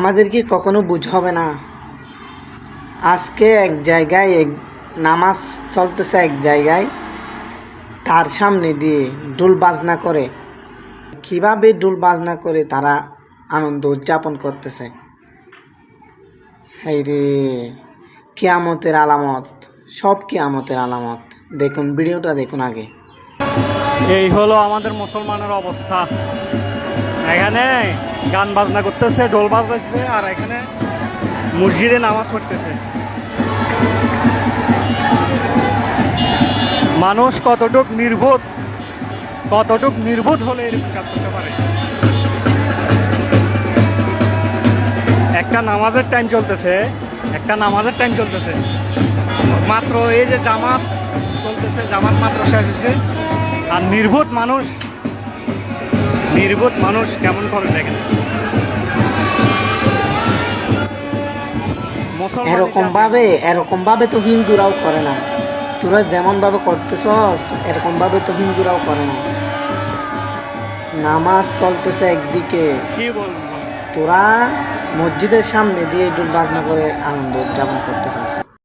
আমাদের কি কখনো বুঝ হবে না? আজকে এক জায়গায় নামাজ চলতেছে, এক জায়গায় তার সামনে দিয়ে ঢোল বাজনা করে, কিভাবে ঢোল বাজনা করে তারা আনন্দ উদযাপন করতেছে। হায় রে, কিয়ামতের আলামত, সব কিয়ামতের আলামত। দেখুন, ভিডিওটা দেখুন আগে। এই হলো আমাদের মুসলমানের অবস্থা। এখানে গান বাজনা করতেছে, ঢোল বাজাচ্ছে, আর এখানে মসজিদে নামাজ পড়তেছে। মানুষ কতটুক নির্বোধ হলে এরকম কাজ করতে পারে। একটা নামাজের টাইম চলতেছে, মাত্র এই যে জামাত চলতেছে, জামাত মাত্র শেষ হয়েছে, আর নির্বোধ মানুষ কেমন করে দেখেন। এরকম ভাবে তো হিন্দুরাও করে না। তোরা যেমন ভাবে করতেছস এরকম ভাবে তো হিন্দুরাও করে না। নামাজ চলতেছে একদিকে, কি বলবো, তোরা মসজিদের সামনে দিয়ে ঢোল বাজনা করে আনন্দ উদযাপন করতেছ।